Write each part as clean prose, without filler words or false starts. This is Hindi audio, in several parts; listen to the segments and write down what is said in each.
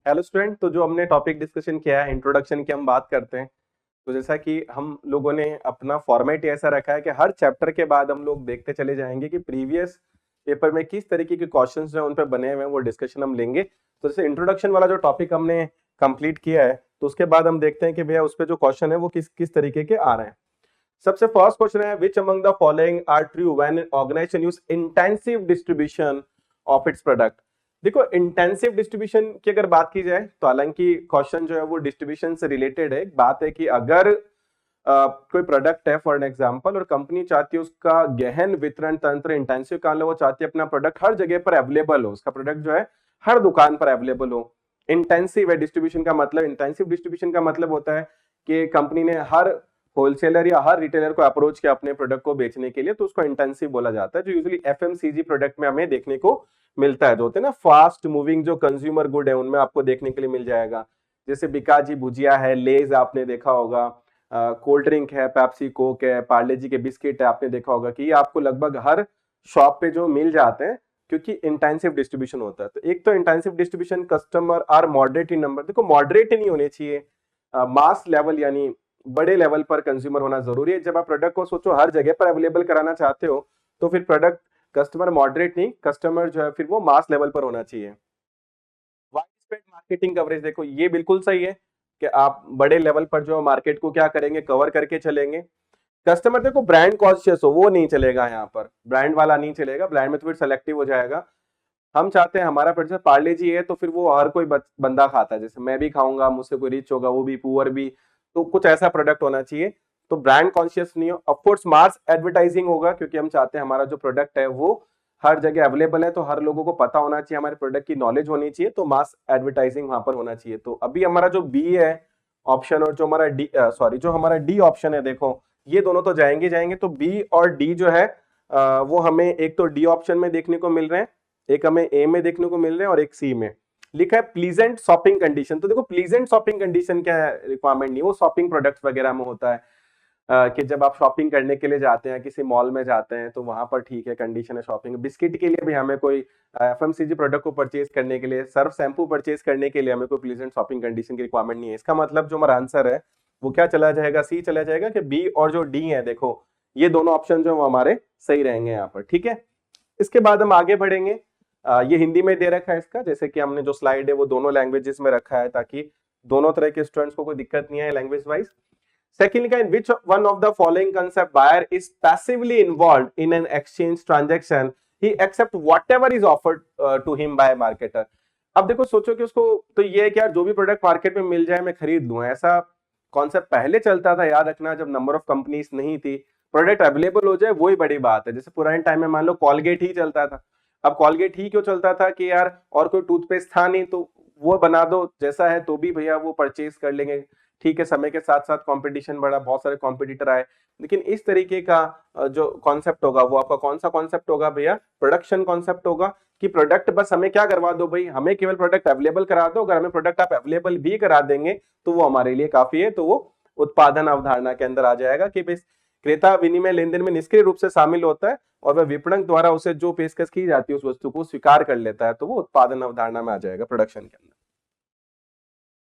Hello student. तो जो हमने टॉपिक डिस्कशन किया है, इंट्रोडक्शन की हम बात करते हैं। तो जैसा कि हम लोगों ने अपना फॉर्मेट ऐसा रखा है कि हर चैप्टर के बाद हम लोग देखते चले जाएंगे कि प्रीवियस पेपर में किस तरीके के क्वेश्चंस जो हैं उन पर बने हुए हैं, वो डिस्कशन हम लेंगे। तो जैसे इंट्रोडक्शन वाला जो टॉपिक हमने कंप्लीट किया है, तो उसके बाद हम देखते हैं कि भैया उस पर जो क्वेश्चन है वो किस किस तरीके के आ रहे हैं। सबसे फर्स्ट क्वेश्चन है, which among the following are true when an organization use intensive distribution of its product. देखो, इंटेंसिव डिस्ट्रीब्यूशन की अगर बात की जाए तो हालांकि क्वेश्चन जो है वो डिस्ट्रीब्यूशन से रिलेटेड है। एक बात है कि अगर कोई प्रोडक्ट है फॉर एन एग्जांपल, और कंपनी चाहती है उसका गहन वितरण तंत्र इंटेंसिव का, वो चाहती है अपना प्रोडक्ट हर जगह पर अवेलेबल हो, उसका प्रोडक्ट जो है हर दुकान पर अवेलेबल हो। इंटेंसिव है डिस्ट्रीब्यूशन का मतलब, इंटेंसिव डिस्ट्रीब्यूशन का मतलब होता है कि कंपनी ने हर होलसेलर या हर रिटेलर को अप्रोच किया अपने प्रोडक्ट को बेचने के लिए, तो उसको इंटेंसिव बोला जाता है, जो यूजुअली एफएमसीजी प्रोडक्ट में हमें देखने को मिलता है। जो होते हैं ना फास्ट मूविंग जो कंज्यूमर गुड है, उनमें आपको देखने के लिए मिल जाएगा। जैसे बिकाजी भुजिया है, लेज आपने देखा होगा, कोल्ड ड्रिंक है, पेप्सी कोक है, पार्ले जी के बिस्किट है, आपने देखा होगा कि ये आपको लगभग हर शॉप पे जो मिल जाते हैं, क्योंकि इंटेंसिव डिस्ट्रीब्यूशन होता है। तो एक तो intensive distribution, customer are moderate in number. देखो, मॉडरेट ही नहीं होने चाहिए, मास लेवल यानी बड़े लेवल पर कंज्यूमर होना जरूरी है। जब आप प्रोडक्ट को सोचो हर जगह पर अवेलेबल कराना चाहते हो, तो फिर प्रोडक्ट कस्टमर मॉडरेट नहीं, कस्टमर जो है फिर वो मास लेवल पर होना चाहिए। वाइड स्प्रेड मार्केटिंग कवरेज, देखो ये बिल्कुल सही है कि आप बड़े लेवल पर जो मार्केट को क्या करेंगे, कवर करके चलेंगे। कस्टमर देखो ब्रांड कॉन्शियस हो, वो नहीं चलेगा, यहाँ पर ब्रांड वाला नहीं चलेगा, ब्रांड में तो फिर सेलेक्टिव हो जाएगा। हम चाहते हैं हमारा प्रोडक्ट पार्ले जी है तो फिर वो हर कोई बंदा खाता है, जैसे मैं भी खाऊंगा, मुझसे कोई रिच होगा, वो भी पुअर भी, तो कुछ ऐसा प्रोडक्ट होना चाहिए। तो ब्रांड कॉन्शियस नहीं हो। ऑफकोर्स मास एडवर्टाइजिंग होगा, क्योंकि हम चाहते हैं हमारा जो प्रोडक्ट है वो हर जगह अवेलेबल है, तो हर लोगों को पता होना चाहिए, हमारे प्रोडक्ट की नॉलेज होनी चाहिए, तो मास एडवर्टाइजिंग वहां पर होना चाहिए। तो अभी हमारा जो बी है ऑप्शन, और जो हमारा डी सॉरी जो हमारा डी ऑप्शन है, देखो ये दोनों तो जाएंगे जाएंगे। तो बी और डी जो है वो हमें एक तो डी ऑप्शन में देखने को मिल रहे हैं, एक हमें ए में देखने को मिल रहे हैं, और एक सी में लिखा है प्लीजेंट शॉपिंग कंडीशन। तो देखो, प्लीजेंट शॉपिंग कंडीशन क्या रिक्वायरमेंट नहीं, वो शॉपिंग प्रोडक्ट्स वगैरह में होता है कि जब आप शॉपिंग करने के लिए जाते हैं, किसी मॉल में जाते हैं, तो वहां पर ठीक है कंडीशन है शॉपिंग। बिस्किट के लिए भी हमें कोई एफएमसीजी प्रोडक्ट को परचेज करने के लिए, सर्फ शैम्पू परचेज करने के लिए हमें कोई प्लीजेंट शॉपिंग कंडीशन की रिक्वायरमेंट नहीं है। इसका मतलब जो हमारा आंसर है वो क्या चला जाएगा, सी चला जाएगा, कि बी और जो डी है, देखो ये दोनों ऑप्शन जो हमारे सही रहेंगे यहाँ पर। ठीक है, इसके बाद हम आगे बढ़ेंगे। ये हिंदी में दे रखा है इसका, जैसे कि हमने जो स्लाइड है वो दोनों लैंग्वेजेस में रखा है, ताकि दोनों तरह के स्टूडेंट्स को कोई दिक्कत नहीं आए language wise. Second, in which one of the following concept buyer is passively involved in an exchange transaction, he accept whatever is offered to him by marketer। अब देखो सोचो कि उसको तो ये है कि यार जो भी प्रोडक्ट मार्केट में मिल जाए मैं खरीद लूं, ऐसा कॉन्सेप्ट पहले चलता था, याद रखना, जब नंबर ऑफ कंपनीज नहीं थी, प्रोडक्ट अवेलेबल हो जाए वही बड़ी बात है। जैसे पुराने टाइम में मान लो कॉलगेट ही चलता था। अब कॉलगेट ही क्यों चलता था कि यार और कोई टूथपेस्ट था नहीं, तो वो बना दो जैसा है, तो भी भैया वो परचेज कर लेंगे। ठीक है, समय के साथ साथ कंपटीशन बढ़ा, बहुत सारे कॉम्पिटिटर आए, लेकिन इस तरीके का जो कॉन्सेप्ट होगा वो आपका कौन सा कॉन्सेप्ट होगा भैया, प्रोडक्शन कॉन्सेप्ट होगा। कि प्रोडक्ट बस हमें क्या करवा दो भाई, हमें केवल प्रोडक्ट अवेलेबल करा दो, अगर हमें प्रोडक्ट आप अवेलेबल भी करा देंगे तो वो हमारे लिए काफी है। तो वो उत्पादन अवधारणा के अंदर आ जाएगा कि भाई क्रेता विनिमय लेन देन में निष्क्रिय रूप से शामिल होता है, और वह विपणक द्वारा उसे जो पेशकश की जाती है उस वस्तु को स्वीकार कर लेता है, तो वो उत्पादन अवधारणा में आ जाएगा प्रोडक्शन के अंदर।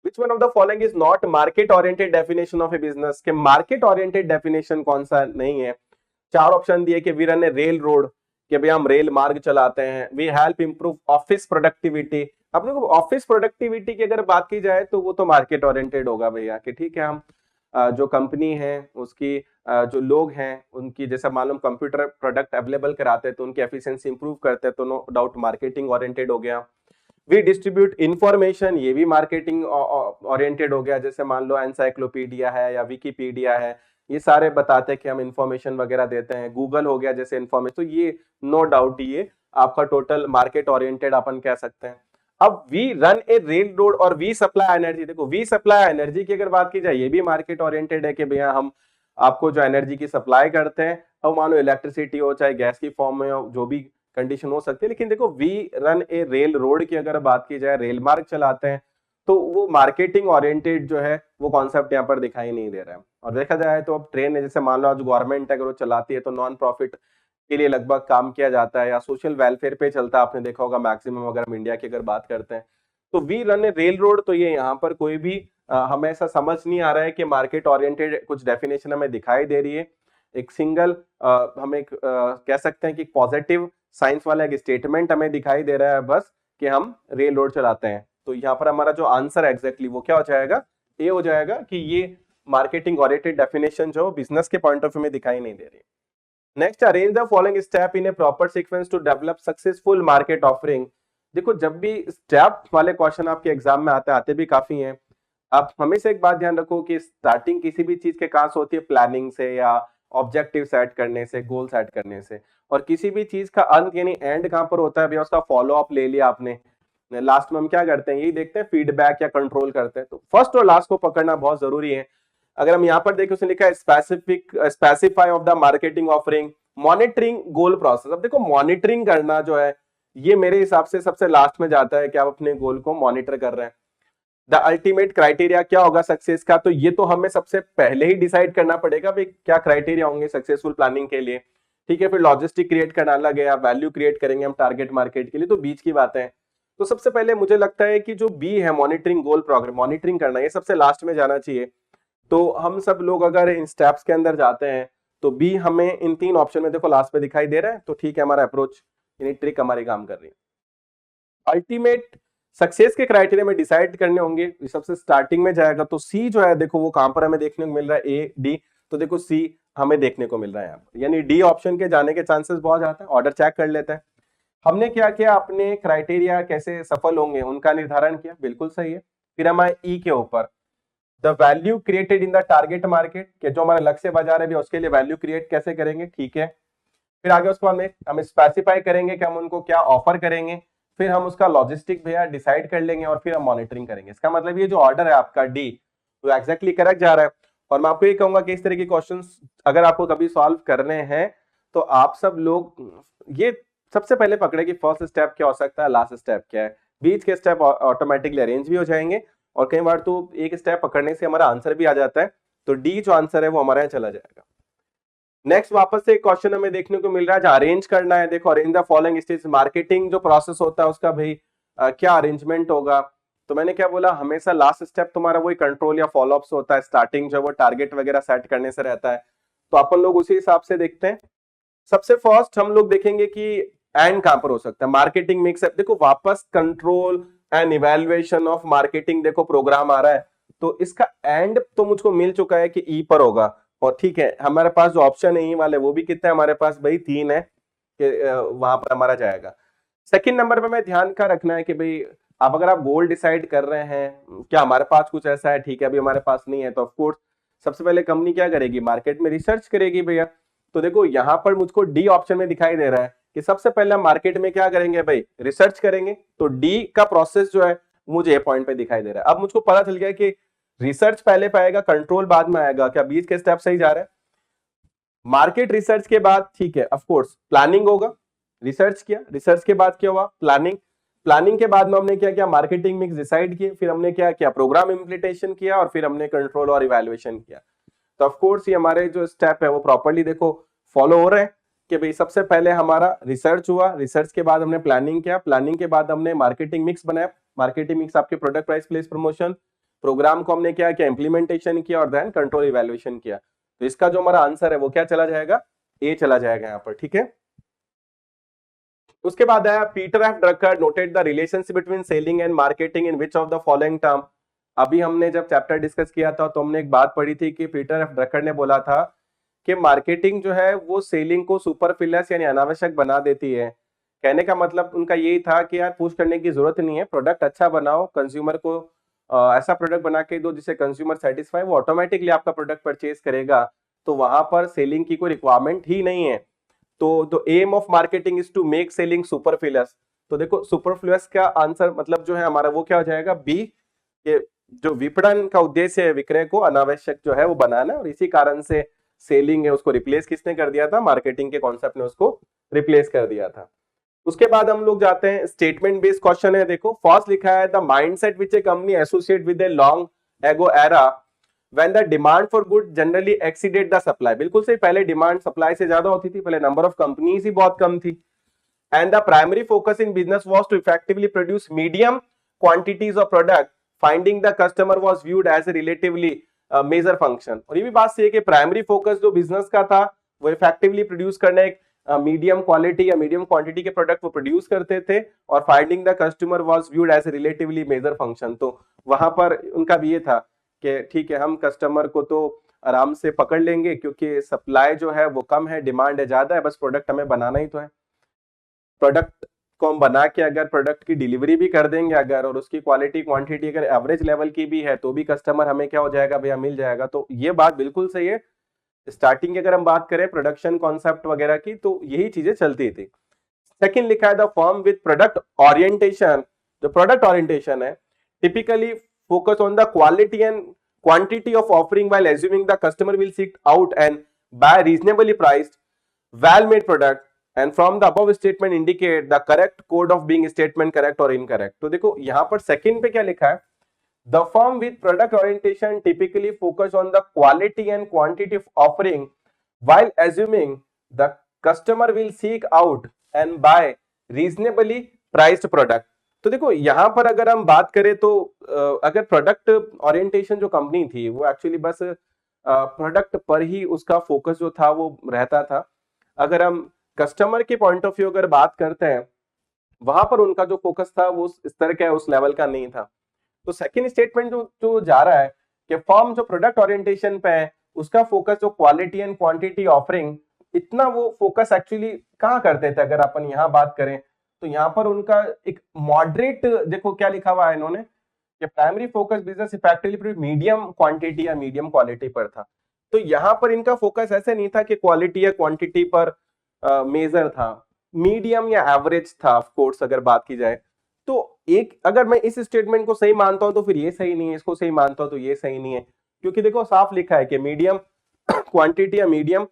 Which one of the following is not market oriented definition of a business? के market oriented definition कौन सा नहीं है। चार ऑप्शन दिए कि we run a rail road, कि भाई हम रेल मार्ग चलाते हैं। We help improve office productivity. अपने को ऑफिस प्रोडक्टिविटी की अगर बात की जाए तो वो तो मार्केट ओरिएंटेड होगा भैया, कि ठीक है हम जो कंपनी है उसकी जो लोग हैं उनकी, जैसा मालूम कंप्यूटर प्रोडक्ट अवेलेबल कराते हैं तो उनकी एफिशिएंसी इंप्रूव करते हैं, तो नो डाउट मार्केटिंग ओरिएंटेड हो गया। वी डिस्ट्रीब्यूट इंफॉर्मेशन, ये भी मार्केटिंग ओरिएंटेड हो गया, जैसे मान लो एनसाइक्लोपीडिया है या विकीपीडिया है, ये सारे बताते हैं कि हम इंफॉर्मेशन वगैरह देते हैं। गूगल हो गया जैसे इंफॉर्मेशन, तो ये नो डाउट ये आपका टोटल मार्केट ओरिएंटेड अपन कह सकते हैं। अब we run a rail road और वी सप्लाई एनर्जी, देखो वी सप्लाई एनर्जी की अगर बात की जाए ये भी मार्केट ओरिएंटेड है, कि भैया हम आपको जो एनर्जी की सप्लाई करते हैं, अब मान लो इलेक्ट्रिसिटी हो चाहे गैस की फॉर्म में हो, जो भी कंडीशन हो सकती है। लेकिन देखो we run a rail road की अगर बात की जाए, रेल मार्ग चलाते हैं, तो वो मार्केटिंग ओरिएंटेड जो है वो कॉन्सेप्ट यहाँ पर दिखाई नहीं दे रहा है। और देखा जाए तो अब ट्रेन है, जैसे मान लो आज गवर्नमेंट अगर वो चलाती है तो नॉन प्रॉफिट के लिए लगभग काम किया जाता है, या सोशल वेलफेयर पे चलता है, आपने देखा होगा मैक्सिमम, अगर हम इंडिया की अगर बात करते हैं। तो we run a rail road, तो ये यहाँ पर कोई भी हमें ऐसा समझ नहीं आ रहा है कि मार्केट ओरिएंटेड कुछ डेफिनेशन हमें दिखाई दे रही है। एक सिंगल हम एक कह सकते हैं कि पॉजिटिव साइंस वाला एक स्टेटमेंट हमें दिखाई दे रहा है बस कि हम रेल रोड चलाते हैं। तो यहाँ पर हमारा जो आंसर एग्जैक्टली वो क्या हो जाएगा, ए हो जाएगा कि ये मार्केटिंग ओरिएंटेड डेफिनेशन जो बिजनेस के पॉइंट ऑफ व्यू में दिखाई नहीं दे रही। Next, arrange the following step in a proper sequence to develop successful market offering. देखो जब भी स्टेप वाले क्वेश्चन आपके एग्जाम में आते भी काफी हैं। आप हमेशा एक बात ध्यान रखो कि स्टार्टिंग किसी भी चीज के कहां से होती है, प्लानिंग से या ऑब्जेक्टिव सेट करने से, गोल सेट करने से, और किसी भी चीज का अंत यानी एंड कहां पर होता है भैया, उसका फॉलो अप ले लिया आपने, लास्ट में हम क्या करते हैं, यही देखते हैं फीडबैक या कंट्रोल करते हैं। तो फर्स्ट और लास्ट को पकड़ना बहुत जरूरी है। अगर हम यहाँ पर देखें, उसने लिखा है specify of the marketing offering, monitoring goal process. अब देखो मॉनिटरिंग करना जो है ये मेरे हिसाब से सबसे लास्ट में जाता है कि आप अपने गोल को मॉनिटर कर रहे हैं। द अल्टीमेट क्राइटेरिया क्या होगा सक्सेस का, तो ये तो हमें सबसे पहले ही डिसाइड करना पड़ेगा भाई क्या क्राइटेरिया होंगे सक्सेसफुल प्लानिंग के लिए। ठीक है, फिर लॉजिस्टिक क्रिएट करना अलग है, वैल्यू क्रिएट करेंगे हम टारगेट मार्केट के लिए, तो बीच की बात है। तो सबसे पहले मुझे लगता है कि जो बी है मॉनिटरिंग गोल प्रोग्राम, मॉनिटरिंग करना, ये सबसे लास्ट में जाना चाहिए। तो हम सब लोग अगर इन स्टेप्स के अंदर जाते हैं तो बी हमें इन तीन ऑप्शन में देखो लास्ट में दिखाई दे रहा है, तो ठीक है, हमारा अप्रोच यानी ट्रिक हमारी काम कर रही है। अल्टीमेट सक्सेस के क्राइटेरिया में डिसाइड करने होंगे, सबसे स्टार्टिंग में जाएगा तो सी जो है देखो वो कहां पर हमें देखने को मिल रहा है, ए डी, तो देखो सी हमें देखने को मिल रहा है यहाँ पर, यानी डी ऑप्शन के जाने के चांसेस बहुत ज्यादा है। ऑर्डर चेक कर लेते हैं, हमने क्या किया, अपने क्राइटेरिया कैसे सफल होंगे उनका निर्धारण किया, बिल्कुल सही है। फिर हमारे ई के ऊपर the value created in the target market, के जो हमारा लक्ष्य बाजार है भी उसके लिए वैल्यू क्रिएट कैसे करेंगे, ठीक है। फिर आगे उसको हम स्पेसिफाई करेंगे कि हम उनको क्या ऑफर करेंगे, फिर हम उसका लॉजिस्टिक भैया डिसाइड कर लेंगे और फिर हम मॉनिटरिंग करेंगे। इसका मतलब ये जो ऑर्डर है आपका डी वो एग्जैक्टली करेक्ट जा रहा है। और मैं आपको ये कहूंगा कि इस तरह के क्वेश्चंस अगर आपको कभी सॉल्व करने हैं तो आप सब लोग ये सबसे पहले पकड़े कि फर्स्ट स्टेप क्या हो सकता है, लास्ट स्टेप क्या है, बीच के स्टेप ऑटोमेटिकली अरेंज भी हो जाएंगे और कई बार तो एक स्टेप पकड़ने से हमारा आंसर भी आ जाता है। तो डी जो आंसर है वो हमारे यहाँ चला जाएगा। नेक्स्ट वापस से एक क्वेश्चन हमें देखने को मिल रहा है जो अरेंज करना है। देखो arrange the following stage, marketing जो प्रोसेस होता है उसका भाई क्या अरेंजमेंट होगा। तो मैंने क्या बोला, हमेशा लास्ट स्टेप तुम्हारा वही कंट्रोल या फॉलोअप्स होता है, स्टार्टिंग जो वो टारगेट वगैरह सेट करने से रहता है। तो अपन लोग उसी हिसाब से देखते हैं। सबसे फर्स्ट हम लोग देखेंगे कि एंड कहां पर हो सकता है, मार्केटिंग मिक्स। देखो वापस control and evaluation of marketing देखो प्रोग्राम आ रहा है, तो इसका एंड तो मुझको मिल चुका है कि ई पर होगा। और ठीक है, हमारे पास जो ऑप्शन है ई वाले वो भी कितने हमारे पास भाई 3 है कि वहां पर हमारा जाएगा। सेकंड नंबर पे मैं ध्यान का रखना है कि भाई अब अगर आप गोल डिसाइड कर रहे हैं, क्या हमारे पास कुछ ऐसा है, ठीक है अभी हमारे पास नहीं है, तो ऑफकोर्स सबसे पहले कंपनी क्या करेगी, मार्केट में रिसर्च करेगी भैया। तो देखो यहाँ पर मुझको डी ऑप्शन में दिखाई दे रहा है कि सबसे पहले मार्केट में क्या करेंगे भाई, रिसर्च करेंगे। तो डी का प्रोसेस जो है मुझे पॉइंट पे दिखाई दे रहा है। अब मुझको पता चल गया कि रिसर्च पहले पाएगा, कंट्रोल बाद में आएगा, क्या बीच के स्टेप सही जा रहा है। मार्केट रिसर्च के बाद ठीक है ऑफ कोर्स प्लानिंग होगा, रिसर्च किया, रिसर्च के बाद क्या हुआ, प्लानिंग, प्लानिंग के बाद में हमने क्या किया, मार्केटिंग मिक्स डिसाइड किए, फिर हमने क्या किया, प्रोग्राम इम्प्लीमेंटेशन किया और फिर हमने कंट्रोल और इवैल्यूएशन किया। तो ऑफ कोर्स ये हमारे जो स्टेप है वो प्रॉपर्ली देखो फॉलो हो रहे हैं कि भाई सबसे पहले हमारा रिसर्च हुआ, रिसर्च के बाद हमने प्लानिंग किया, प्लानिंग के बाद हमने मार्केटिंग मिक्स बनाया, मार्केटिंग मिक्स आपके product price place promotion, program को हमने क्या किया, इंप्लीमेंटेशन किया और देन कंट्रोल इवैल्यूएशन किया। तो इसका जो हमारा आंसर है वो क्या चला जाएगा, ए चला जाएगा यहाँ पर, ठीक है। उसके बाद आया Peter F Drucker noted the relationship between selling and marketing in which of the following term. अभी हमने जब चैप्टर डिस्कस किया था तो हमने एक बात पढ़ी थी कि पीटर एफ ड्रकर ने बोला था कि मार्केटिंग जो है वो सेलिंग को सुपरफ्लुअस यानी अनावश्यक बना देती है। कहने का मतलब उनका यही था कि यार पुश करने की जरूरत नहीं है, प्रोडक्ट अच्छा बनाओ, कंज्यूमर को ऐसा प्रोडक्ट बना के दो जिससे कंज्यूमर सेटिस्फाई, वो ऑटोमेटिकली आपका प्रोडक्ट परचेज करेगा। तो वहां पर सेलिंग की कोई रिक्वायरमेंट ही नहीं है। तो aim of marketing is to make selling superfluous. तो देखो सुपरफ्लुअस का आंसर मतलब जो है हमारा वो क्या हो जाएगा, बी, ये जो विपणन का उद्देश्य है विक्रय को अनावश्यक जो है वो बनाना, और इसी कारण से सेलिंग है उसको रिप्लेस किसने कर दिया था, मार्केटिंग के कॉन्सेप्ट ने उसको रिप्लेस कर दिया था। उसके बाद हम लोग जाते हैं स्टेटमेंट बेस्ड क्वेश्चन है। देखो फर्स्ट लिखा है the mindset which A company associate with a long ago era when the demand for good generally exceeded the supply. बिल्कुल सही, पहले डिमांड सप्लाई से ज्यादा होती थी, पहले नंबर ऑफ कंपनीज ही बहुत कम थी। And the primary focus in business was to effectively produce medium quantities of product, finding the customer was viewed as a relatively major function। और ये भी बात सही है कि प्राइमरी फोकस जो बिजनेस का था वो इफेक्टिवली प्रोड्यूस करना, एक मीडियम क्वालिटी या मीडियम क्वांटिटी के प्रोडक्ट वो प्रोड्यूस करते थे, और finding the customer was viewed as a relatively major function. तो वहां पर उनका भी ये था कि ठीक है, हम कस्टमर को तो आराम से पकड़ लेंगे क्योंकि सप्लाई जो है वो कम है, डिमांड है ज्यादा है, बस प्रोडक्ट हमें बनाना ही तो है। प्रोडक्ट को हम बना के अगर प्रोडक्ट की डिलीवरी भी कर देंगे अगर, और उसकी क्वालिटी क्वांटिटी अगर एवरेज लेवल की भी है, तो भी कस्टमर हमें क्या हो जाएगा भैया, मिल जाएगा। तो ये बात बिल्कुल सही है। स्टार्टिंग की अगर हम बात करें प्रोडक्शन कॉन्सेप्ट वगैरह की, तो यही चीजें चलती थी। सेकंड लिखा है the firm with product orientation. जो प्रोडक्ट ओरिएंटेशन है typically focus on the quality and quantity of offering while assuming the customer will seek out and buy reasonably priced well made product, and from the above statement indicate the correct code of being statement correct or incorrect। तो देखो यहां पर सेकंड पे क्या लिखा है, the firm with product orientation typically focus on the quality and quantity of offering while assuming the customer will seek out and buy reasonably priced product। तो देखो यहां पर अगर हम बात करें तो अगर प्रोडक्ट ओरिएंटेशन जो कंपनी थी वो एक्चुअली बस प्रोडक्ट पर ही उसका फोकस जो था वो रहता था। अगर हम कस्टमर के पॉइंट ऑफ व्यू अगर बात करते हैं, वहां पर उनका जो फोकस था वो इस तरह का उस लेवल का नहीं था। तो सेकंड स्टेटमेंट जो जा रहा है कि फर्म जो प्रोडक्ट ओरिएंटेशन पे है उसका फोकस जो क्वालिटी एंड क्वांटिटी ऑफरिंग, इतना वो फोकस एक्चुअली कहाँ करते थे। अगर अपन यहाँ बात करें तो यहाँ पर उनका एक मॉडरेट, देखो क्या लिखा हुआ है इन्होंने कि primary focus business effectively medium quantity या मीडियम क्वालिटी पर था। तो यहाँ पर इनका फोकस ऐसे नहीं था कि क्वालिटी या क्वांटिटी पर मेजर था, मीडियम या एवरेज था। ऑफ कोर्स अगर बात की जाए तो एक, अगर मैं इस स्टेटमेंट को सही मानता हूं तो फिर ये सही नहीं है, इसको सही मानता हूं तो ये सही नहीं है, क्योंकि देखो साफ लिखा है कि मीडियम क्वांटिटी या मीडियम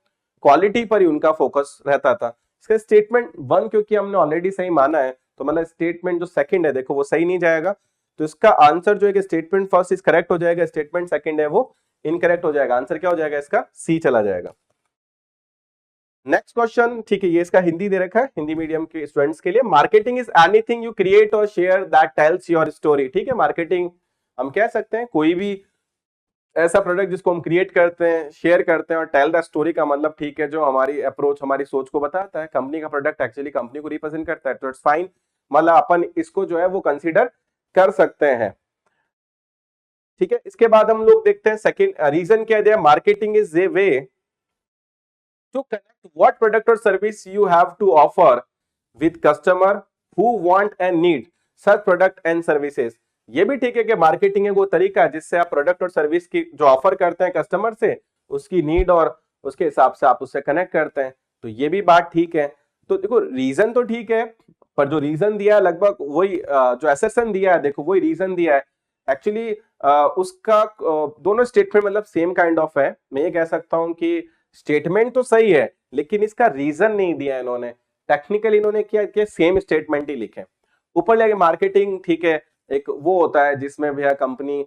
क्वालिटी पर ही उनका फोकस रहता था। इसका स्टेटमेंट वन क्योंकि हमने ऑलरेडी सही माना है, तो मतलब स्टेटमेंट जो सेकंड है देखो वो सही नहीं जाएगा। तो इसका आंसर जो है कि स्टेटमेंट फर्स्ट इज करेक्ट हो जाएगा, स्टेटमेंट सेकंड है वो इनकरेक्ट हो जाएगा। आंसर क्या हो जाएगा इसका, सी चला जाएगा। नेक्स्ट क्वेश्चन, ठीक है, ये इसका हिंदी दे रखा है हिंदी मीडियम के स्टूडेंट्स के लिए। Marketing is anything you create और share that tells your story. ठीक है, मार्केटिंग हम कह सकते हैं कोई भी ऐसा प्रोडक्ट जिसको हम क्रिएट करते हैं, शेयर करते हैं, और टेल द स्टोरी का मतलब ठीक है जो हमारी अप्रोच, हमारी सोच को बताता है। कंपनी का प्रोडक्ट एक्चुअली कंपनी को रिप्रेजेंट करता है, तो इट्स फाइन, मतलब अपन इसको जो है वो कंसीडर कर सकते हैं। ठीक है, इसके बाद हम लोग देखते हैं सेकंड रीजन क्या दिया, marketing is a way to connect what product or service you have to offer with customer who want and need such product and services। ये भी ठीक है कि मार्केटिंग है वो तरीका जिससे आप प्रोडक्ट और सर्विस की जो ऑफर करते हैं कस्टमर से, उसकी नीड और उसके हिसाब से आप उससे कनेक्ट करते हैं। तो ये भी बात ठीक है। तो देखो रीजन तो ठीक है, पर जो रीजन दिया है लगभग वही जो एसेसन दिया है, देखो वही रीजन दिया है एक्चुअली। उसका दोनों स्टेटमेंट मतलब सेम काइंड ऑफ है। मैं ये कह सकता हूं कि स्टेटमेंट तो सही है लेकिन इसका रीजन नहीं दिया इन्होंने। टेक्निकली इन्होंने क्या किया, सेम स्टेटमेंट ही लिखे। ऊपर जाके मार्केटिंग ठीक है, एक वो होता है जिसमें भैया कंपनी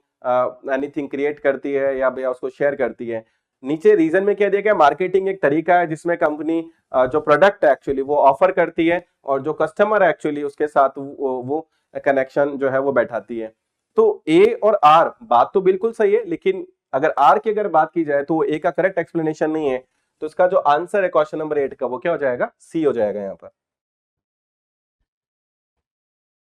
एनीथिंग क्रिएट करती है या भैया उसको शेयर करती है। नीचे रीजन में क्या दिया गया, मार्केटिंग एक तरीका है जिसमें कंपनी जो प्रोडक्ट है एक्चुअली वो ऑफर करती है और जो कस्टमर है एक्चुअली उसके साथ वो कनेक्शन जो है वो बैठाती है। तो ए और आर बात तो बिल्कुल सही है, लेकिन अगर आर की अगर बात की जाए तो ए का करेक्ट एक्सप्लेनेशन नहीं है। तो इसका जो आंसर है क्वेश्चन नंबर 8 का वो क्या हो जाएगा, सी हो जाएगा यहां पर।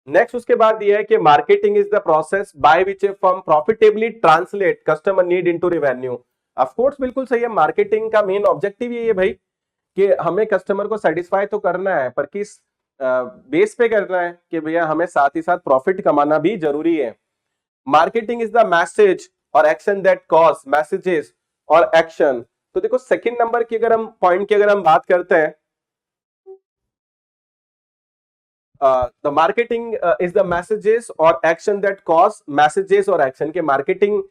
नेक्स्ट उसके बाद दिया है कि marketing is the process by which A firm profitably translate customer need into revenue. Of course बिल्कुल सही है, मार्केटिंग का मेन ऑब्जेक्टिव ये है भाई कि हमें कस्टमर को सेटिस्फाई तो करना है, पर किस बेस पे करना है कि भैया हमें साथ ही साथ प्रॉफिट कमाना भी जरूरी है। मार्केटिंग इज द मैसेज और एक्शन दैट कॉज मैसेजेस और एक्शन। तो देखो सेकंड नंबर की अगर हम पॉइंट की अगर हम बात करते हैं, the marketing is the messages और एक्शन दैट कॉज मैसेजेस और एक्शन के मार्केटिंग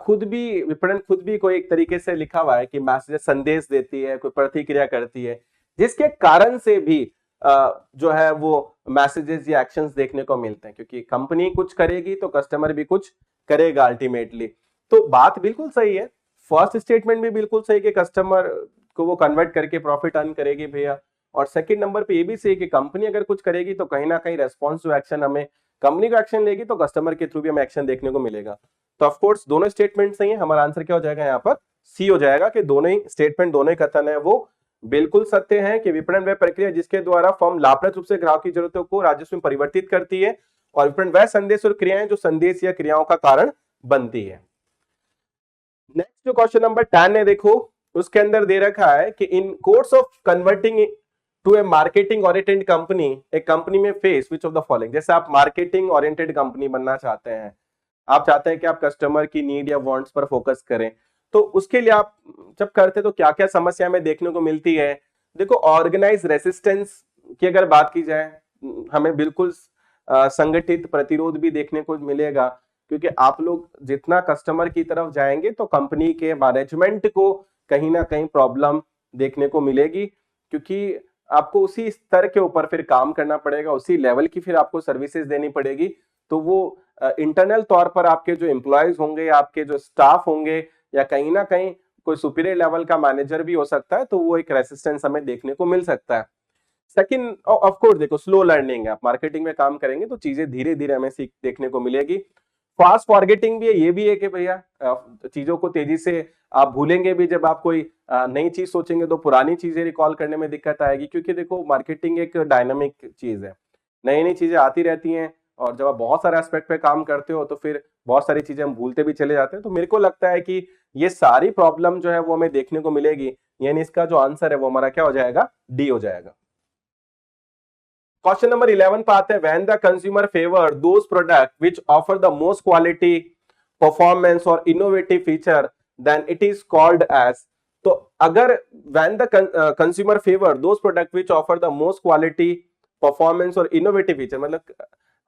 खुद भी, विपणन खुद भी कोई एक तरीके से लिखा हुआ है कि मैसेज संदेश देती है, कोई प्रतिक्रिया करती है, जिसके कारण से भी जो है वो मैसेजेस या एक्शंस देखने को मिलते हैं, क्योंकि कंपनी कुछ करेगी तो कस्टमर भी कुछ करेगा अल्टीमेटली। तो बात बिल्कुल सही है, फर्स्ट स्टेटमेंट भी बिल्कुल सही कि कस्टमर को वो कन्वर्ट करके प्रॉफिट अर्न करेगी भैया, और सेकंड नंबर पे ये भी सही कि कंपनी अगर कुछ करेगी तो कहीं ना कहीं रेस्पॉन्स जो एक्शन हमें कंपनी को एक्शन लेगी तो कस्टमर के थ्रू भी हमें एक्शन देखने को मिलेगा। तो ऑफ कोर्स दोनों स्टेटमेंट सही है, हमारा आंसर क्या हो जाएगा यहाँ पर सी हो जाएगा कि दोनों ही स्टेटमेंट, दोनों ही कथन है वो बिल्कुल सत्य है कि विपणन वह प्रक्रिया जिसके द्वारा फर्म लाभप्रद रूप से ग्राहक की जरूरतों को राजस्व में परिवर्तित करती है, और विपणन वह संदेश और क्रियाएं जो संदेश या क्रियाओं का कारण बनती है। नेक्स्ट जो क्वेश्चन नंबर 10 है, देखो उसके अंदर दे रखा है कि in course of converting to a marketing oriented company, एक कंपनी में face which of the following. जैसे आप मार्केटिंग ओरिएंटेड कंपनी बनना चाहते हैं, आप चाहते हैं कि आप कस्टमर की नीड या वांट्स पर फोकस करें, तो उसके लिए आप जब करते तो क्या क्या समस्या में देखने को मिलती है। देखो ऑर्गेनाइज रेसिस्टेंस की अगर बात की जाए, हमें बिल्कुल संगठित प्रतिरोध भी देखने को मिलेगा, क्योंकि आप लोग जितना कस्टमर की तरफ जाएंगे तो कंपनी के मैनेजमेंट को कहीं ना कहीं प्रॉब्लम देखने को मिलेगी, क्योंकि आपको उसी स्तर के ऊपर फिर काम करना पड़ेगा, उसी लेवल की फिर आपको सर्विसेज देनी पड़ेगी। तो वो इंटरनल तौर पर आपके जो एम्प्लॉयज होंगे, आपके जो स्टाफ होंगे, या कहीं ना कहीं कोई सुपीरियर लेवल का मैनेजर भी हो सकता है, तो वो एक रेसिस्टेंस हमें देखने को मिल सकता है। सेकंड ऑफ कोर्स देखो स्लो लर्निंग है, आप मार्केटिंग में काम करेंगे तो चीजें धीरे धीरे हमें सीख देखने को मिलेगी। फास्ट फॉरगेटिंग भी है, ये भी है कि भैया चीजों को तेजी से आप भूलेंगे भी, जब आप कोई नई चीज सोचेंगे तो पुरानी चीजें रिकॉल करने में दिक्कत आएगी, क्योंकि देखो मार्केटिंग एक डायनामिक चीज है, नई नई चीजें आती रहती हैं, और जब आप बहुत सारे एस्पेक्ट पे काम करते हो तो फिर बहुत सारी चीजें हम भूलते भी चले जाते हैं। तो मेरे को लगता है कि ये सारी प्रॉब्लम जो है वो हमें देखने को मिलेगी, यानी इसका जो आंसर है वो हमारा क्या हो जाएगा, डी हो जाएगा। क्वेश्चन नंबर 11 पे आते हैं, when the consumer favour those product which offer the most quality performance और innovative feature then it is called as. तो अगर when the consumer favour those product which offer the most quality performance और इनोवेटिव फीचर, मतलब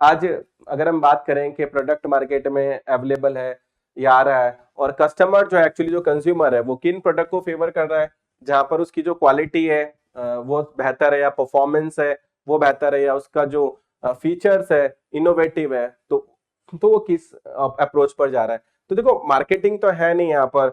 आज अगर हम बात करें कि प्रोडक्ट मार्केट में अवेलेबल है या आ रहा है, और कस्टमर जो एक्चुअली जो कंज्यूमर है वो किन प्रोडक्ट को फेवर कर रहा है, जहां पर उसकी जो क्वालिटी है वो बेहतर है, या परफॉर्मेंस है वो बेहतर है, या उसका जो फीचर्स है इनोवेटिव है, तो वो किस अप्रोच पर जा रहा है। तो देखो मार्केटिंग तो है नहीं यहाँ पर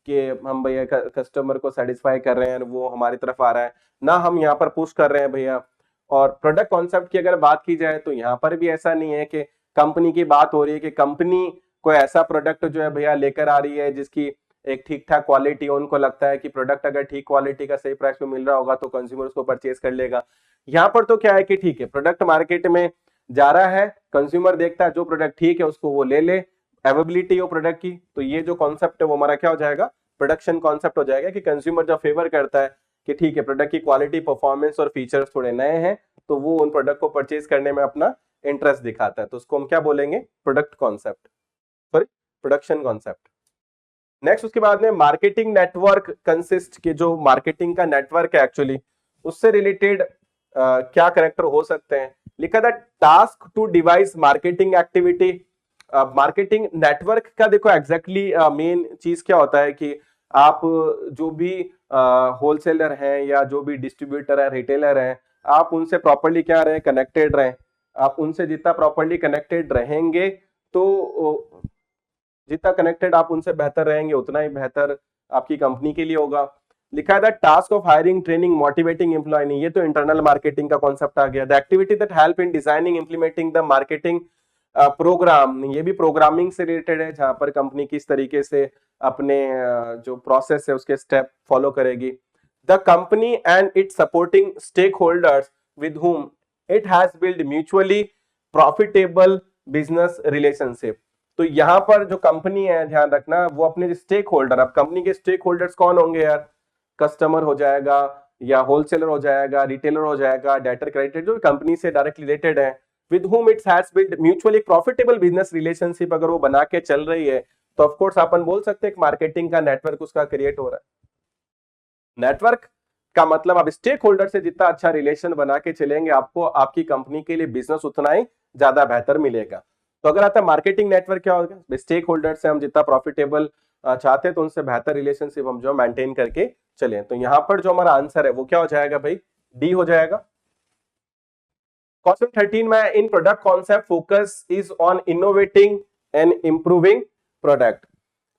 कि हम भैया कस्टमर को सेटिस्फाई कर रहे हैं वो हमारी तरफ आ रहा है, ना हम यहाँ पर पुश कर रहे हैं भैया। और प्रोडक्ट कॉन्सेप्ट की अगर बात की जाए तो यहाँ पर भी ऐसा नहीं है कि कंपनी की बात हो रही है कि कंपनी कोई ऐसा प्रोडक्ट जो है भैया लेकर आ रही है जिसकी एक ठीक ठाक क्वालिटी हो, उनको लगता है कि प्रोडक्ट अगर ठीक क्वालिटी का सही प्राइस पे मिल रहा होगा तो कंज्यूमर उसको परचेज कर लेगा। यहाँ पर तो क्या है कि ठीक है प्रोडक्ट मार्केट में जा रहा है, कंज्यूमर देखता है जो प्रोडक्ट ठीक है उसको वो ले ले, अवेबिलिटी हो प्रोडक्ट की, तो ये जो कॉन्सेप्ट है वो हमारा क्या हो जाएगा, प्रोडक्शन कॉन्सेप्ट हो जाएगा, कि कंज्यूमर जब फेवर करता है कि ठीक है प्रोडक्ट की क्वालिटी परफॉर्मेंस और फीचर्स थोड़े नए हैं, तो वो उन प्रोडक्ट को परचेज करने में अपना इंटरेस्ट दिखाता है, तो उसको हम क्या बोलेंगे, product concept, sorry production concept. Next उसके बाद में मार्केटिंग नेटवर्क कंसिस्ट के, जो मार्केटिंग का नेटवर्क है एक्चुअली उससे रिलेटेड क्या करेक्टर हो सकते हैं। लिखा था task to devise marketing activity. Marketing network का देखो एग्जैक्टली मेन चीज क्या होता है कि आप जो भी होलसेलर हैं या जो भी डिस्ट्रीब्यूटर है, रिटेलर हैं, आप उनसे प्रॉपर्ली क्या रहे, कनेक्टेड रहें। आप उनसे जितना प्रॉपर्ली कनेक्टेड रहेंगे तो जितना कनेक्टेड आप उनसे बेहतर रहेंगे उतना ही बेहतर आपकी कंपनी के लिए होगा। लिखा है the task of hiring training motivating employ, नहीं ये तो इंटरनल मार्केटिंग का कॉन्सेप्ट आ गया। The activity that help in designing implementing the marketing program, ये भी प्रोग्रामिंग से रिलेटेड है, जहां पर कंपनी किस तरीके से अपने जो प्रोसेस है उसके स्टेप फॉलो करेगी। The company and its supporting stakeholders with whom it has build mutually profitable business relationship. तो यहाँ पर जो कंपनी है ध्यान रखना, वो अपने स्टेक होल्डर, अब कंपनी के स्टेक होल्डर्स कौन होंगे यार, कस्टमर हो जाएगा या होलसेलर हो जाएगा, रिटेलर हो जाएगा, डेटर क्रेडिटर जो कंपनी से डायरेक्टली रिलेटेड है, with whom it's has build mutually profitable business relationship, अगर वो बना के चल रही है तो ऑफ कोर्स अपन बोल सकते हैं मार्केटिंग का नेटवर्क उसका क्रिएट हो रहा है। नेटवर्क का मतलब आप स्टेक होल्डर से जितना अच्छा रिलेशन बना के चलेंगे, आपको आपकी कंपनी के लिए बिजनेस उतना ही ज्यादा बेहतर मिलेगा। तो अगर आता है मार्केटिंग नेटवर्क क्या होगा, स्टेक होल्डर से हम जितना प्रॉफिटेबल चाहते हैं तो उनसे बेहतर रिलेशनशिप हम जो मेंटेन करके चले। तो यहां पर जो हमारा आंसर है वो क्या हो जाएगा भाई, डी हो जाएगा। क्वेश्चन 13 में, in product concept focus is on innovating and improving product.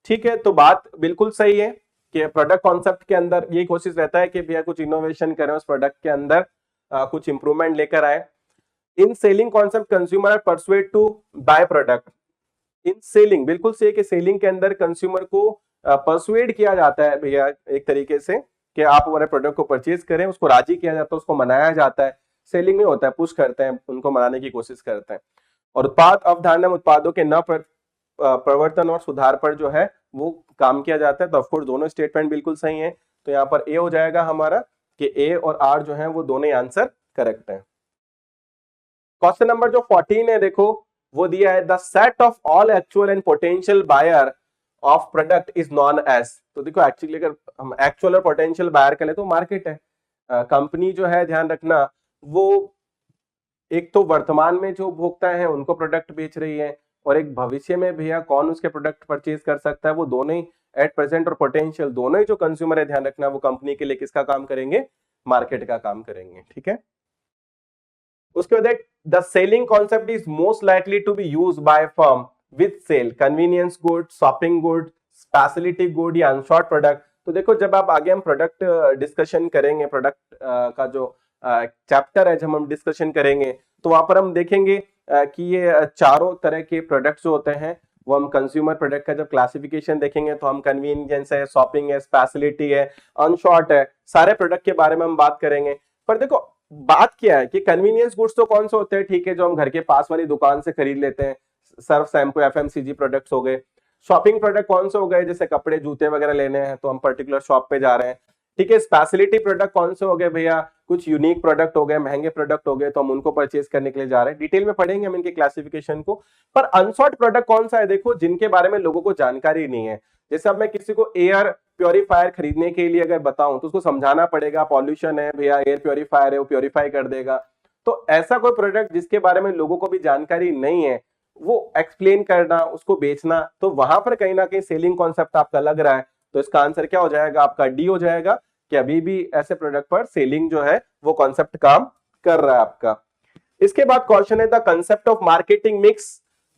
ठीक है, तो बात बिल्कुल सही है कि प्रोडक्ट कॉन्सेप्ट के अंदर ये कोशिश रहता है कि भैया कुछ इनोवेशन करें, उस प्रोडक्ट के अंदर कुछ इंप्रूवमेंट लेकर आए। In selling concept consumer are persuade to buy product. In selling बिल्कुल सही कि सेलिंग के अंदर कंज्यूमर को परसुएड किया जाता है भैया एक तरीके से कि आप हमारे प्रोडक्ट को परचेज करें, उसको राजी किया जाता है, उसको मनाया जाता है। सेलिंग में होता है पुश करते हैं, उनको मनाने की कोशिश करते हैं। और उत्पाद अवधारणा में उत्पादों के न प्रवर्तन और सुधार पर जो है वो काम किया जाता है। तो ऑफकोर्स दोनों स्टेटमेंट बिल्कुल सही है। तो यहाँ पर ए हो जाएगा हमारा कि ए और आर जो है वो दोनों आंसर करेक्ट है। क्वेश्चन नंबर जो 14 है देखो वो दिया है the set of all actual and potential buyer of product is known as. तो देखो एक्चुअली अगर हम एक्चुअल और पोटेंशियल बायर कर ले तो मार्केट है। कंपनी जो है ध्यान रखना वो एक तो वर्तमान में जो उपभोक्ता है उनको प्रोडक्ट बेच रही है, और एक भविष्य में भैया कौन उसके प्रोडक्ट परचेज कर सकता है, वो दोनों ही एट प्रेजेंट और पोटेंशियल दोनों ही जो कंज्यूमर है ध्यान रखना वो कंपनी के लिए किसका काम करेंगे, मार्केट का काम करेंगे। ठीक है। उसके बाद the selling concept is most likely to be used by firm with sell convenience good, shopping good, speciality good या अनशॉर्ट प्रोडक्ट। तो देखो जब आप आगे हम प्रोडक्ट डिस्कशन करेंगे, प्रोडक्ट का जो चैप्टर है जब हम डिस्कशन करेंगे तो वहां पर हम देखेंगे कि ये चारों तरह के प्रोडक्ट्स जो होते हैं वो हम कंज्यूमर प्रोडक्ट का जब क्लासिफिकेशन देखेंगे तो हम कन्वीनियंस है, शॉपिंग है, स्पेशलिटी है, अनशॉर्ट है, सारे प्रोडक्ट के बारे में हम बात करेंगे। पर देखो बात क्या है कि कन्वीनियंस गुड्स तो कौन से होते हैं, ठीक है, जो हम घर के पास वाली दुकान से खरीद लेते हैं, सर्फ, शैम्पू, एफएमसीजी प्रोडक्ट्स हो गए। शॉपिंग प्रोडक्ट कौन से हो गए, जैसे कपड़े, जूते वगैरह लेने हैं तो हम पर्टिकुलर शॉप पे जा रहे हैं। ठीक है। स्पेशलिटी प्रोडक्ट कौन से हो गए भैया, कुछ यूनिक प्रोडक्ट हो गए, महंगे प्रोडक्ट हो गए तो हम उनको परचेज करने के लिए जा रहे हैं। डिटेल में पढ़ेंगे हम इनके क्लासिफिकेशन को। पर अनसॉर्ट प्रोडक्ट कौन सा है, देखो जिनके बारे में लोगों को जानकारी नहीं है। जैसे अब मैं किसी को एयर प्योरीफायर खरीदने के लिए अगर बताऊं तो उसको समझाना पड़ेगा पॉल्यूशन है भैया, एयर प्योरीफायर है, वो प्योरीफाई कर देगा। तो ऐसा कोई प्रोडक्ट जिसके बारे में लोगों को भी जानकारी नहीं है वो एक्सप्लेन करना, उसको बेचना, तो वहां पर कहीं ना कहीं सेलिंग कॉन्सेप्ट आपका लग रहा है। तो इसका आंसर क्या हो जाएगा आपका, डी हो जाएगा कि अभी भी ऐसे प्रोडक्ट पर सेलिंग जो है वो कॉन्सेप्ट काम कर रहा है आपका। इसके बाद क्वेश्चन है the concept of marketing mix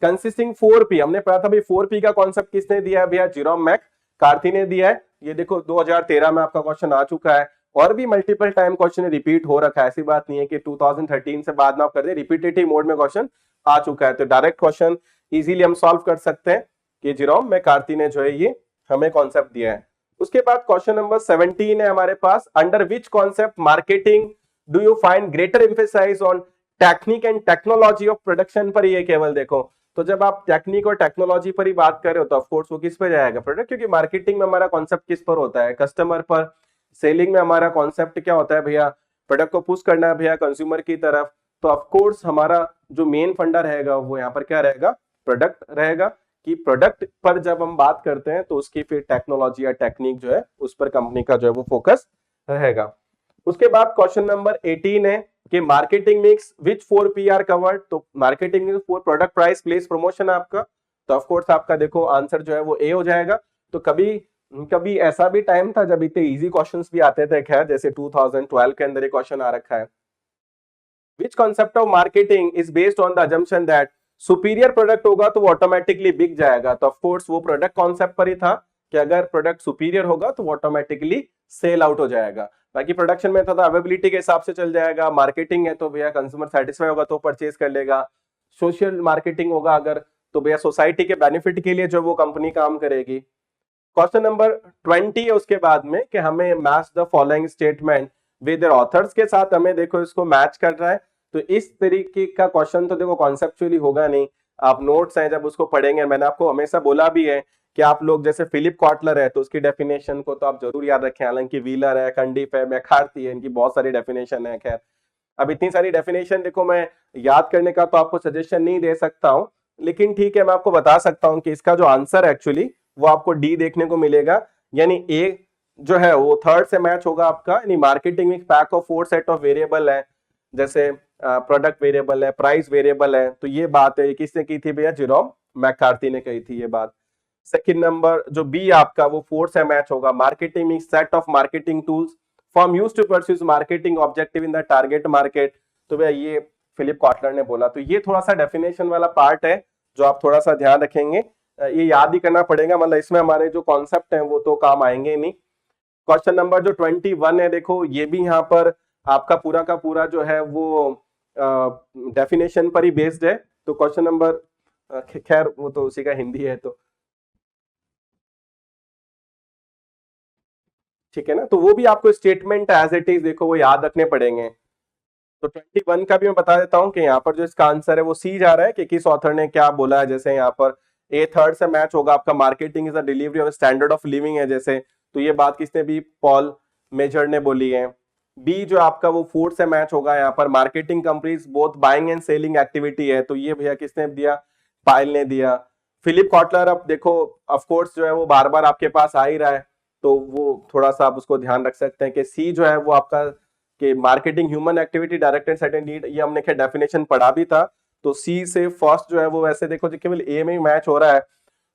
consisting 4P। हमने पढ़ा था भाई 4P का कॉन्सेप्ट किसने दिया है भैया, जेरोम मैककार्थी ने दिया है। ये देखो 2013 में आपका क्वेश्चन आ चुका है, और भी मल्टीपल टाइम क्वेश्चन रिपीट हो रखा है। ऐसी बात नहीं है कि 2013 से बाद में आप कर दे, रिपीटेटिव मोड में क्वेश्चन आ चुका है। तो डायरेक्ट क्वेश्चन इजीली हम सॉल्व कर सकते हैं कि जेरोम मैककार्थी ने जो है ये हमें कॉन्सेप्ट दिया है। उसके बाद क्वेश्चन नंबर 17 है हमारे पास, under which concept marketing do you find greater emphasise on technique and technology of production पर। ये केवल देखो तो जब आप टेक्निक और टेक्नोलॉजी पर ही बात कर रहे हो तो ऑफ कोर्स वो किस पे जाएगा, प्रोडक्ट, क्योंकि मार्केटिंग में हमारा कॉन्सेप्ट किस पर होता है, कस्टमर पर। सेलिंग में हमारा कॉन्सेप्ट क्या होता है भैया, प्रोडक्ट को पुश करना है भैया कंज्यूमर की तरफ। तो ऑफ कोर्स हमारा जो मेन फंडा रहेगा वो यहाँ पर क्या रहेगा, प्रोडक्ट रहेगा। कि प्रोडक्ट पर जब हम बात करते हैं तो उसकी फिर टेक्नोलॉजी या टेक्निक जो है उस पर कंपनी का जो है वो फोकस रहेगा। उसके बाद क्वेश्चन नंबर 18 है कि marketing mix which 4P are covered. तो marketing mix for product, price, place, promotion आपका। तो ऑफ कोर्स आपका देखो आंसर जो है वो ए हो जाएगा। तो कभी कभी ऐसा भी टाइम था जब इतने इजी क्वेश्चंस भी आते थे, खैर जैसे 2012 के अंदर एक क्वेश्चन आ रखा है, विच concept of marketing is based on the assumption that superior product होगा तो वो ऑटोमेटिकली बिक जाएगा। तो ऑफ कोर्स वो प्रोडक्ट कॉन्सेप्ट पर ही था कि अगर प्रोडक्ट सुपीरियर होगा तो वो ऑटोमेटिकली सेल आउट हो जाएगा। बाकी प्रोडक्शन में था अवेलेबिलिटी के हिसाब से चल जाएगा। मार्केटिंग है तो भैया कंज्यूमर सेटिस्फाई होगा तो परचेज कर लेगा। सोशल मार्केटिंग होगा अगर तो भैया सोसाइटी के बेनिफिट के लिए जो वो कंपनी काम करेगी। क्वेश्चन नंबर 20 है उसके बाद में कि हमें match the following statement with their authors के साथ हमें देखो इसको मैच कर रहा है। तो इस तरीके का क्वेश्चन तो देखो कॉन्सेप्चुअली होगा नहीं, आप नोट्स हैं जब उसको पढ़ेंगे, मैंने आपको हमेशा बोला भी है कि आप लोग जैसे फिलिप कॉटलर है तो उसकी डेफिनेशन को तो आप जरूर याद रखें, हालांकि व्हीलर है, खंडीफ है, मैककार्थी है, इनकी बहुत सारी डेफिनेशन है। खैर अब इतनी सारी डेफिनेशन देखो मैं याद करने का तो आपको सजेशन नहीं दे सकता हूं, लेकिन ठीक है मैं आपको बता सकता हूं कि इसका जो आंसर एक्चुअली वो आपको डी देखने को मिलेगा, यानी ए जो है वो थर्ड से मैच होगा आपका। यानी मार्केटिंग में pack of 4 set of variable है, जैसे प्रोडक्ट वेरिएबल है, प्राइस वेरिएबल है। तो ये बात है किसने की थी भैया, जेरोम मैककार्थी ने कही थी ये बात। सेकंड नंबर जो बी आपका वो 4 से मैच होगा, मार्केटिंग में set of marketing tools form used to pursue marketing objective in the target market. तो भैया ये फिलिप कॉटलर ने बोला। तो ये थोड़ा सा डेफिनेशन वाला पार्ट है जो आप थोड़ा सा ध्यान रखेंगे, ये याद ही करना पड़ेगा, मतलब इसमें हमारे जो कॉन्सेप्ट हैं वो तो काम आएंगे नहीं। क्वेश्चन नंबर जो 21 है देखो ये भी यहाँ पर आपका पूरा का पूरा जो है वो डेफिनेशन पर ही बेस्ड है। तो क्वेश्चन नंबर, खैर वो तो उसी का हिंदी है तो ठीक है ना, तो वो भी आपको स्टेटमेंट एज इट इज देखो वो याद रखने पड़ेंगे। तो 21 का भी मैं बता देता हूं कि यहाँ पर जो इसका आंसर है वो सी जा रहा है कि किस ऑथर ने क्या बोला है। जैसे यहाँ पर ए थर्ड से मैच होगा आपका, marketing is a delivery of standard of living है जैसे, तो ये बात किसने भी, पॉल मेजर ने बोली है। बी जो आपका वो फूड से मैच होगा, यहाँ पर marketing companies both buying and selling activity है, तो ये भैया किसने दिया, पायल ने दिया। फिलिप कॉटलर, अब देखो ऑफ कोर्स जो है वो बार बार आपके पास आ ही रहा है, तो वो थोड़ा सा आप उसको ध्यान रख सकते हैं कि सी जो है वो आपका कि marketing human activity directed certain need, ये हमने क्या डेफिनेशन पढ़ा भी था। तो सी से फर्स्ट जो है वो वैसे देखो जो केवल ए में ही मैच हो रहा है,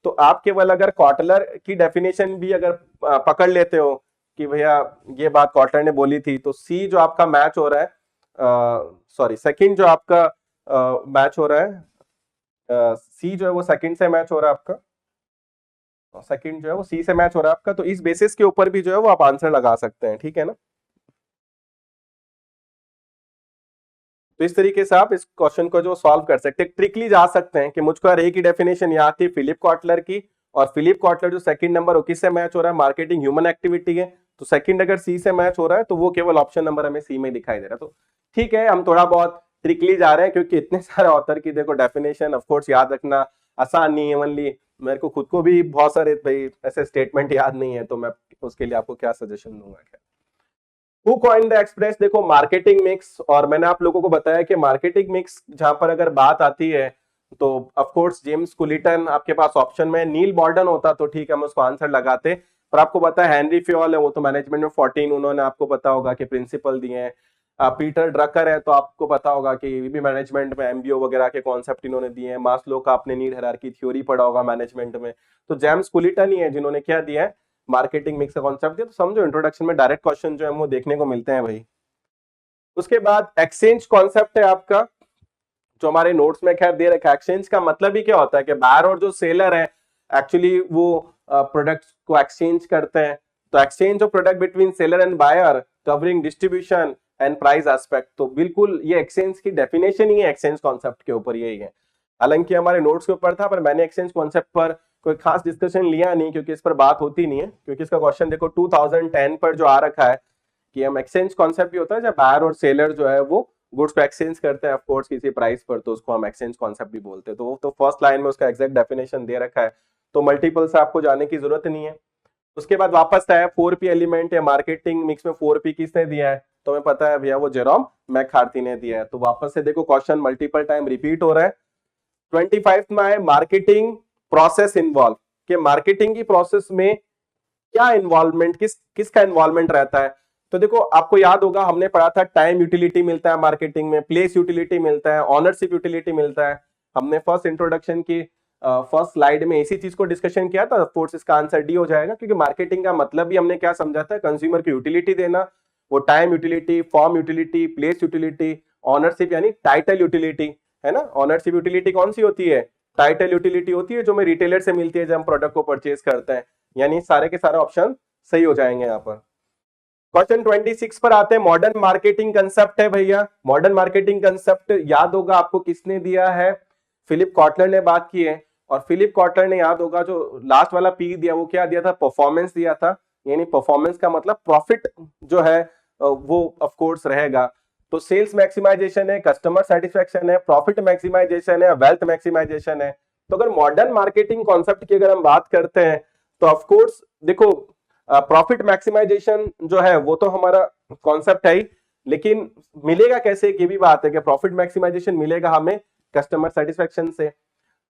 तो आप केवल अगर कॉटलर की डेफिनेशन भी अगर पकड़ लेते हो कि भैया ये बात कॉटलर ने बोली थी, तो सी जो आपका मैच हो रहा है, सॉरी सेकंड जो आपका मैच हो रहा है, सी जो है वो सेकंड से मैच हो रहा है आपका, सेकंड जो है वो सी से मैच हो रहा है आपका, तो इस बेसिस के ऊपर भी जो है वो आप आंसर लगा सकते हैं, ठीक है ना। तो इस तरीके से आप इस क्वेश्चन को जो सॉल्व कर सकते हैं, ट्रिकली जा सकते हैं कि मुझको रे की डेफिनेशन याद थी फिलिप कॉटलर की, और फिलिप कॉटलर जो सेकंड नंबर वो किससे मैच हो रहा है, मार्केटिंग ह्यूमन एक्टिविटी है, तो सेकंड अगर सी से मैच हो रहा है तो वो केवल ऑप्शन नंबर हमें सी में दिखाई दे रहा है। तो ठीक है, हम थोड़ा बहुत ट्रिकली जा रहे हैं क्योंकि इतने सारे ऑथर की देखो डेफिनेशन ऑफ कोर्स याद रखना आसान नहीं है। ओनली मेरे को खुद को भी बहुत सारे भाई ऐसे स्टेटमेंट याद नहीं है, तो मैं उसके लिए आपको क्या सजेशन दूंगा। हु कॉइन्ड द एक्सप्रेस, देखो मार्केटिंग मिक्स, और मैंने आप लोगों को बताया कि मार्केटिंग मिक्स जहां पर अगर बात आती है तो ऑफ कोर्स जेम्स कुलिटन आपके पास ऑप्शन में, नील बॉर्डन होता तो ठीक है हम उसको आंसर लगाते, पर आपको पता है हेनरी फ्योल है, वो तो मैनेजमेंट में 14 उन्होंने आपको पता होगा कि प्रिंसिपल दिए हैं। पीटर ड्रकर है तो आपको पता होगा कि भी मैनेजमेंट में एमबीओ वगैरह के कॉन्सेप्ट इन्होंने दिए हैं। मास्लो का आपने नीड हायरार्की थ्योरी पढ़ा होगा मैनेजमेंट में, तो जेम्स कुलिटन ही है जिन्होंने क्या दिया है, मार्केटिंग मिक्स का कॉन्सेप्ट दिया। तो समझो इंट्रोडक्शन में डायरेक्ट क्वेश्चन जो है वो देखने को मिलते हैं भाई। उसके बाद एक्सचेंज कॉन्सेप्ट है आपका, जो हमारे नोट्स में खैर दे रखा है। एक्सचेंज का मतलब ही क्या होता है कि बायर और जो सेलर है एक्चुअली वो प्रोडक्ट्स को एक्सचेंज करते हैं। तो exchange of product between seller and buyer covering distribution and price aspect, तो बिल्कुल ये एक्सचेंज की डेफिनेशन ही है, एक्सचेंज कॉन्सेप्ट के ऊपर यही है। हालांकि हमारे नोट्स के ऊपर था, पर मैंने एक्सचेंज कॉन्सेप्ट पर कोई खास डिस्कशन लिया नहीं क्योंकि इस पर बात होती नहीं है, क्योंकि इसका क्वेश्चन देखो 2010 पर जो आ रखा है कि हम एक्सचेंज कॉन्सेप्ट भी होता है जब बायर और सेलर जो है वो गुड्स को एक्सचेंज करते हैं ऑफ कोर्स किसी प्राइस पर, तो उसको हम एक्सचेंज कॉन्सेप्ट भी बोलते हैं। तो वो तो फर्स्ट लाइन में उसका एग्जैक्ट डेफिनेशन दे रखा है, तो मल्टीपल से आपको जाने की जरूरत नहीं है। उसके बाद वापस आया 4P एलिमेंट या मार्केटिंग मिक्स में 4P किसने दिया है, तो हमें पता है भैया वो जेरोम मैककार्थी ने दिया है। तो वापस से देखो क्वेश्चन मल्टीपल टाइम रिपीट हो रहा है। 25 में आए मार्केटिंग प्रोसेस इन्वॉल्व, के मार्केटिंग की प्रोसेस में क्या इन्वॉल्वमेंट, किसका इन्वॉल्वमेंट रहता है। तो देखो आपको याद होगा हमने पढ़ा था टाइम यूटिलिटी मिलता है मार्केटिंग में, प्लेस यूटिलिटी मिलता है, ऑनरशिप यूटिलिटी मिलता है। हमने फर्स्ट इंट्रोडक्शन की फर्स्ट स्लाइड में इसी चीज को डिस्कशन किया था। ऑफ कोर्स इसका आंसर डी हो जाएगा, क्योंकि मार्केटिंग का मतलब भी हमने क्या समझा था, कंज्यूमर की यूटिलिटी देना। वो time utility, form utility, place utility, ownership यानी टाइटल यूटिलिटी, है ना। ऑनरशिप यूटिलिटी कौन सी होती है, टाइटल यूटिलिटी होती है जो हमें रिटेलर से मिलती है जब हम प्रोडक्ट को परचेज करते हैं। यानी सारे के सारे ऑप्शन सही हो जाएंगे यहाँ पर। क्वेश्चन 26 पर आते हैं, मॉडर्न मार्केटिंग कंसेप्ट है भैया। मॉडर्न मार्केटिंग कंसेप्ट याद होगा आपको किसने दिया है, फिलिप कॉटलर ने बात की है। और फिलिप कॉटलर ने याद होगा जो लास्ट वाला पी दिया वो क्या दिया था, परफॉर्मेंस दिया था। यानी परफॉर्मेंस का मतलब प्रॉफिट जो है वो ऑफ कोर्स रहेगा। तो सेल्स मैक्सिमाइजेशन है, कस्टमर सेटिस्फेक्शन है, प्रॉफिट मैक्सिमाइजेशन है, वेल्थ मैक्सिमाइजेशन है। तो अगर मॉडर्न मार्केटिंग कॉन्सेप्ट की अगर हम बात करते हैं तो ऑफ कोर्स देखो प्रॉफिट मैक्सिमाइजेशन जो है वो तो हमारा कॉन्सेप्ट है ही, लेकिन मिलेगा कैसे, ये भी बात है कि प्रॉफिट मैक्सिमाइजेशन मिलेगा हमें कस्टमर सेटिस्फेक्शन से।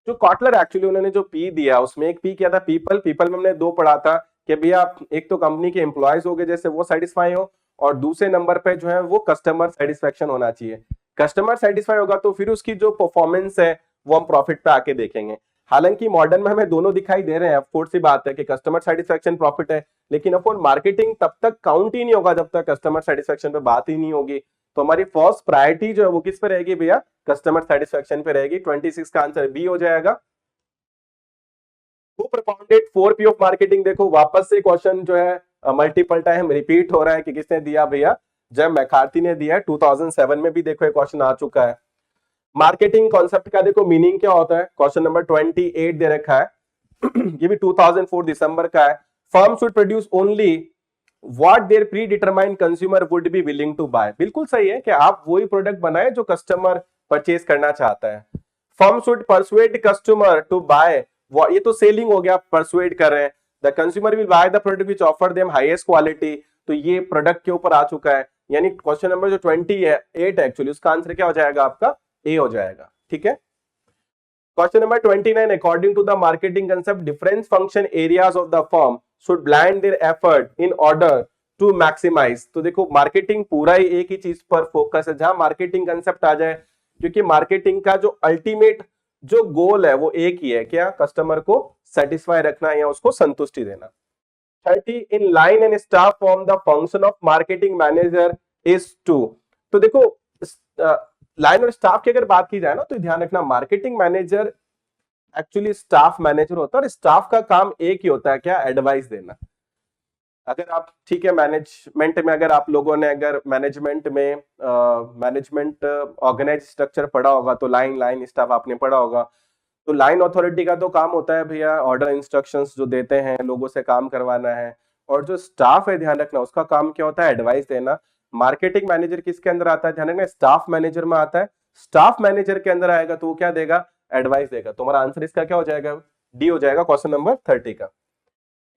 जो कॉटलर एक्चुअली उन्होंने जो पी दिया उसमें एक पी किया था पीपल, पीपल में हमने दो पढ़ा था कि भैया एक तो कंपनी के एम्प्लॉयज हो गए जैसे वो सेटिस्फाई हो, और दूसरे नंबर पे जो है वो कस्टमर सेटिस्फेक्शन होना चाहिए। कस्टमर सेटिस्फाई होगा तो फिर उसकी जो परफॉर्मेंस है वो हम प्रॉफिट पे आके देखेंगे। हालांकि मॉडर्न में हमें दोनों दिखाई दे रहे हैं, ऑफकोर्स सी बात है कि कस्टमर सेटिस्फेक्शन प्रॉफिट है, लेकिन ऑफकोर्स मार्केटिंग तब तक काउंट ही नहीं होगा जब तक कस्टमर सेटिस्फेक्शन पे बात ही नहीं होगी। तो हमारी फर्स्ट प्रायोरिटी जो है वो किस पे रहेगी भैया, कस्टमर सेटिस्फेक्शन पे रहेगी। 26 का आंसर बी हो जाएगा। Who propounded 4P of marketing, देखो वापस से क्वेश्चन जो है मल्टीपल टाइम रिपीट हो रहा है कि किसने दिया भैया, जब मैकार्थी ने दिया है 2007 में भी देखो एक क्वेश्चन आ चुका है। मार्केटिंग कॉन्सेप्ट का देखो मीनिंग क्या होता है, क्वेश्चन नंबर 28 दे रखा है ये भी 2004 दिसंबर का है। Firm should produce only what their predetermined consumer would be willing to buy. बिल्कुल सही है कि आप वही प्रोडक्ट बनाए जो कस्टमर परचेज करना चाहता है। Firm should persuade customer to buy, ये तो सेलिंग हो गया, परसुएड कर रहे हैं। The consumer will buy the product which offer them highest quality, तो ये प्रोडक्ट के ऊपर आ चुका है। यानी क्वेश्चन नंबर जो 28 है एक्चुअली उसका आंसर क्या हो जाएगा आपका, ए हो जाएगा। ठीक है। Question number 29, according to the marketing concept different function areas of the firm should blend their effort in order to maximize. तो देखो मार्केटिंग पूरा ही एक ही चीज पर फोकस है, जहां मार्केटिंग कंसेप्ट आ जाए, क्योंकि मार्केटिंग का जो अल्टीमेट जो गोल है वो एक ही है, क्या, कस्टमर को सेटिस्फाई रखना या उसको संतुष्टि देना। 30, in line and staff form the function of marketing manager is to. तो देखो लाइन और स्टाफ की अगर बात की जाए ना, तो ध्यान रखना marketing manager actually staff manager होता है, और स्टाफ का काम एक ही होता है, क्या, एडवाइस देना। अगर आप, ठीक है, मैनेजमेंट में अगर आप लोगों ने अगर मैनेजमेंट में मैनेजमेंट ऑर्गेनाइज स्ट्रक्चर पढ़ा होगा, तो लाइन स्टाफ आपने पढ़ा होगा। तो लाइन अथॉरिटी का तो काम होता है भैया ऑर्डर इंस्ट्रक्शंस जो देते हैं, लोगों से काम करवाना है। और जो स्टाफ है, ध्यान रखना, उसका काम क्या होता है, एडवाइस देना। मार्केटिंग मैनेजर किसके अंदर आता है, ध्यान रखना, स्टाफ मैनेजर में आता है। स्टाफ मैनेजर के अंदर आएगा तो वो क्या देगा, एडवाइस देगा। तुम्हारा आंसर इसका क्या हो जाएगा, डी हो जाएगा, क्वेश्चन नंबर 30 का।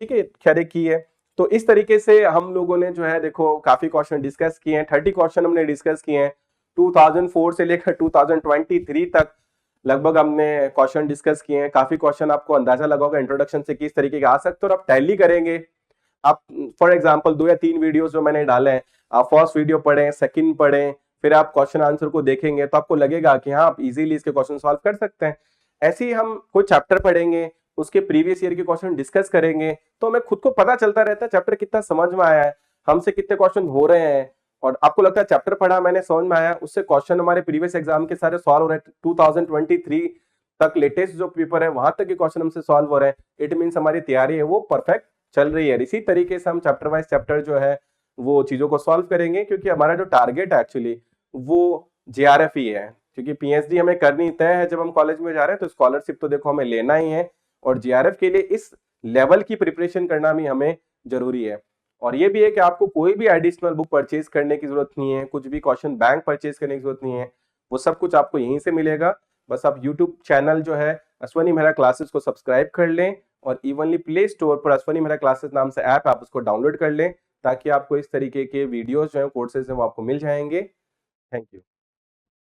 ठीक है, खैर की है। तो इस तरीके से हम लोगों ने जो है देखो काफी क्वेश्चन डिस्कस किए हैं, 30 क्वेश्चन हमने डिस्कस किए हैं। 2004 से लेकर 2023 तक लगभग हमने क्वेश्चन डिस्कस किए हैं। काफी क्वेश्चन आपको अंदाजा लगा होगा इंट्रोडक्शन से किस तरीके के आ सकते हैं, और आप टैली करेंगे। आप फॉर एग्जांपल 2 या 3 वीडियोस जो मैंने डाले हैं, आप फर्स्ट वीडियो पढ़ें, सेकंड पढ़ें, फिर आप क्वेश्चन आंसर को देखेंगे तो आपको लगेगा कि हाँ आप इजीली इसके क्वेश्चन सॉल्व कर सकते हैं। ऐसे ही हम कोई चैप्टर पढ़ेंगे, उसके प्रीवियस ईयर के क्वेश्चन डिस्कस करेंगे, तो हमें खुद को पता चलता रहता है चैप्टर कितना समझ में आया है, हमसे कितने क्वेश्चन हो रहे हैं। और आपको लगता है चैप्टर पढ़ा मैंने, समझ में आया, उससे क्वेश्चन हमारे प्रीवियस एग्जाम के सारे सॉल्व हो रहे हैं। 2023 तक लेटेस्ट जो पेपर है वहां तक के क्वेश्चन हमसे सॉल्व हो रहे हैं। इट मीन्स हमारी तैयारी है वो परफेक्ट चल रही है। इसी तरीके से हम चैप्टर वाइज चैप्टर जो है वो चीजों को सॉल्व करेंगे, क्योंकि हमारा जो टारगेट है एक्चुअली वो जेआरएफ ही है। क्योंकि पीएचडी हमें करनी तय है, जब हम कॉलेज में जा रहे हैं तो स्कॉलरशिप तो देखो हमें लेना ही है, और जेआरएफ के लिए इस लेवल की प्रिपरेशन करना भी हमें जरूरी है। और ये भी है कि आपको कोई भी एडिशनल बुक परचेज करने की जरूरत नहीं है, कुछ भी क्वेश्चन बैंक परचेज करने की जरूरत नहीं है, वो सब कुछ आपको यहीं से मिलेगा। बस आप यूट्यूब चैनल जो है अश्वनी मेहरा क्लासेस को सब्सक्राइब कर लें, और इवनली प्ले स्टोर पर अश्वनी मेहरा क्लासेस नाम से ऐप आप उसको डाउनलोड कर लें, ताकि आपको इस तरीके के वीडियोस जो है कोर्सेज हैं वो आपको मिल जाएंगे। Thank you.